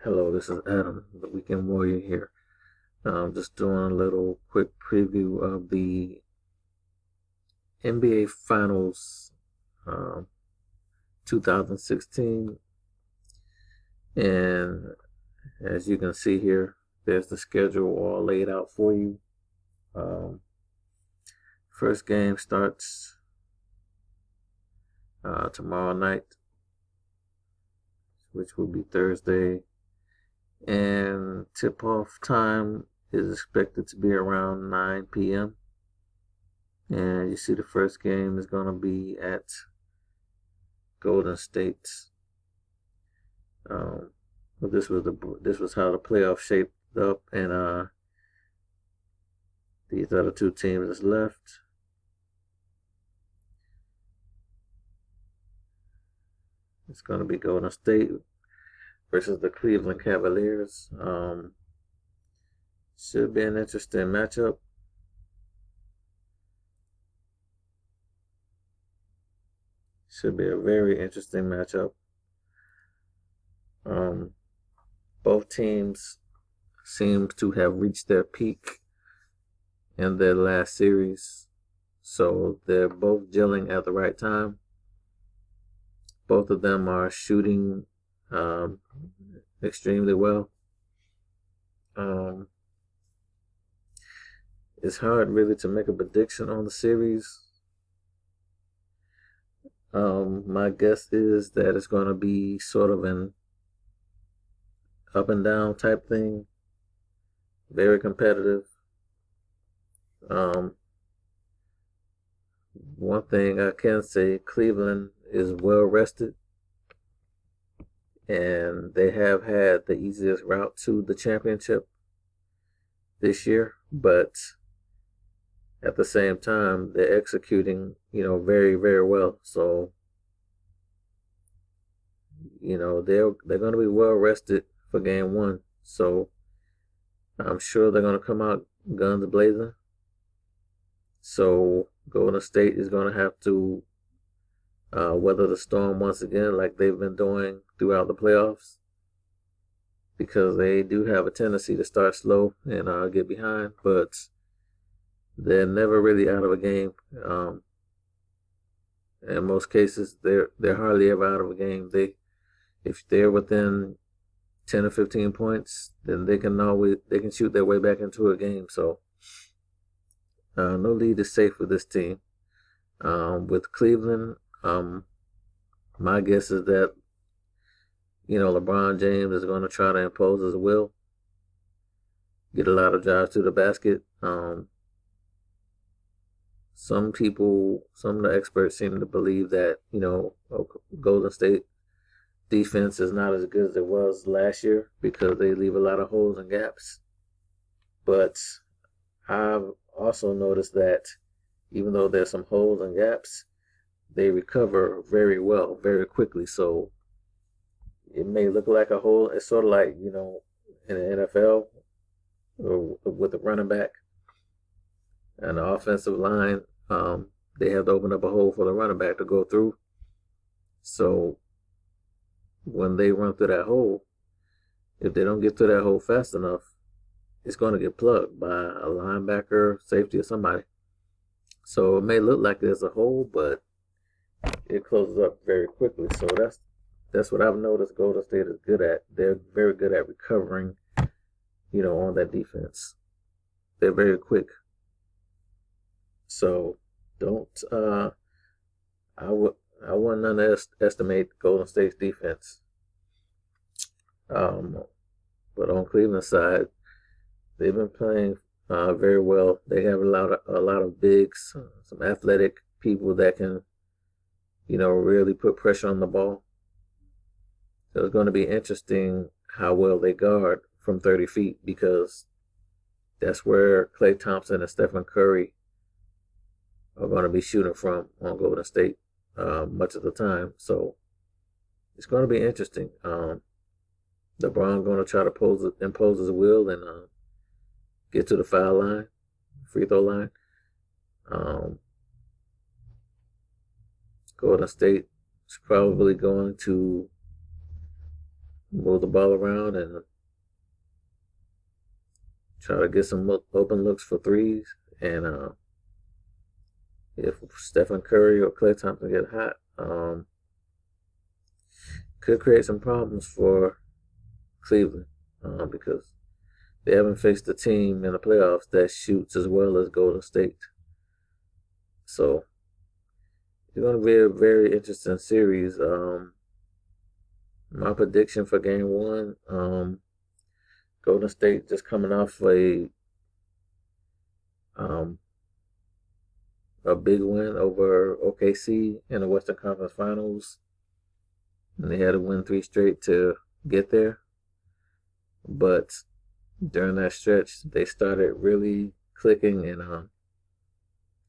Hello, this is Adam, the Weekend Warrior here. Just doing a little quick preview of the NBA Finals um, 2016. And as you can see here, there's the schedule all laid out for you. Um, First game starts tomorrow night, which will be Thursday. And tip-off time is expected to be around 9 p.m. And you see the first game is going to be at Golden State. But this was how the playoff shaped up, and these other two teams is left. It's going to be Golden State versus the Cleveland Cavaliers. Should be an interesting matchup. Should be a very interesting matchup. Both teams seem to have reached their peak in their last series, so they're both gelling at the right time. Both of them are shooting extremely well. It's hard really to make a prediction on the series. My guess is that it's going to be sort of an up and down type thing, very competitive. One thing I can say, Cleveland is well rested, and they have had the easiest route to the championship this year, but at the same time, they're executing, very, very well. So, they're going to be well rested for game one. So, I'm sure they're going to come out guns blazing. So, Golden State is going to have to weather the storm once again, like they've been doing throughout the playoffs, because they do have a tendency to start slow and get behind, but they're never really out of a game. In most cases, they're hardly ever out of a game. If they're within 10 or 15 points, then they can shoot their way back into a game. So no lead is safe with this team. With Cleveland, my guess is that LeBron James is going to try to impose his will, get a lot of drives to the basket. Some of the experts seem to believe that Golden State defense is not as good as it was last year because they leave a lot of holes and gaps. But I've also noticed that even though there's some holes and gaps, they recover very well, very quickly. So it may look like a hole. It's sort of like, in the NFL or with a running back and the offensive line, they have to open up a hole for the running back to go through. So when they run through that hole, if they don't get through that hole fast enough, it's going to get plugged by a linebacker, safety, or somebody. So it may look like there's a hole, but it closes up very quickly. So that's what I've noticed Golden State is good at. They're very good at recovering, on that defense. They're very quick. So I wouldn't underestimate Golden State's defense. But on Cleveland's side, they've been playing very well. They have a lot of bigs, some athletic people that can, really put pressure on the ball. So it's going to be interesting how well they guard from 30 feet, because that's where Klay Thompson and Stephen Curry are going to be shooting from on Golden State much of the time. So it's going to be interesting. LeBron going to try to impose his will and get to the foul line, free throw line. Golden State is probably going to move the ball around and try to get some open looks for threes. And if Stephen Curry or Klay Thompson get hot, could create some problems for Cleveland because they haven't faced a team in the playoffs that shoots as well as Golden State. So it's going to be a very interesting series. My prediction for Game 1, Golden State just coming off a big win over OKC in the Western Conference Finals. And they had to win 3 straight to get there. But during that stretch, they started really clicking, and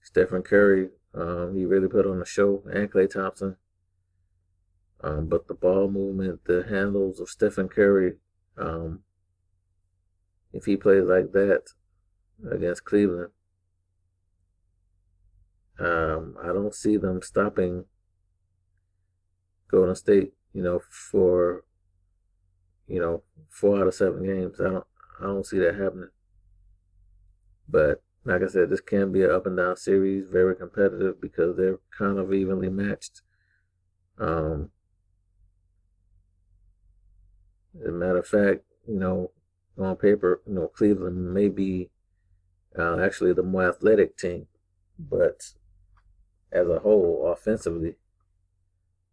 Stephen Curry, he really put on a show, and Klay Thompson. But the ball movement, the handles of Stephen Curry, if he plays like that against Cleveland, I don't see them stopping Golden State, for 4 out of 7 games. I don't see that happening. But like I said, this can be an up and down series, very competitive because they're kind of evenly matched. As a matter of fact, on paper, Cleveland may be actually the more athletic team, but as a whole, offensively,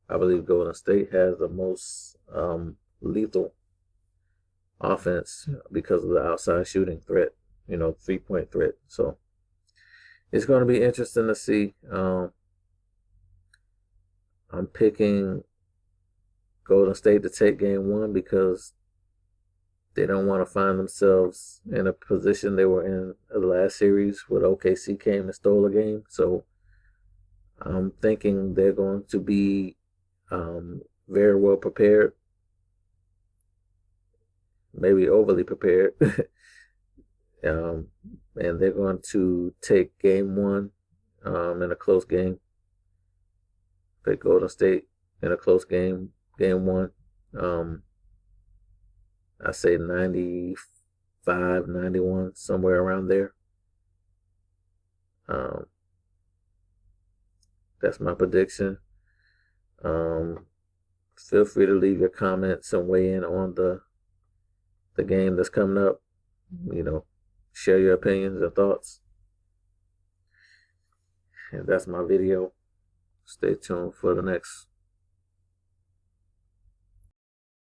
I believe Golden State has the most lethal offense because of the outside shooting threat, 3-point threat. So it's going to be interesting to see. I'm picking Golden State to take Game 1 because they don't want to find themselves in a position they were in the last series where OKC came and stole a game. So I'm thinking they're going to be very well prepared, maybe overly prepared, and they're going to take Game 1 in a close game. Pick Golden State in a close game, Game 1. I say 95, 91, somewhere around there. That's my prediction. Feel free to leave your comments and weigh in on the game that's coming up. Share your opinions and thoughts. And that's my video. Stay tuned for the next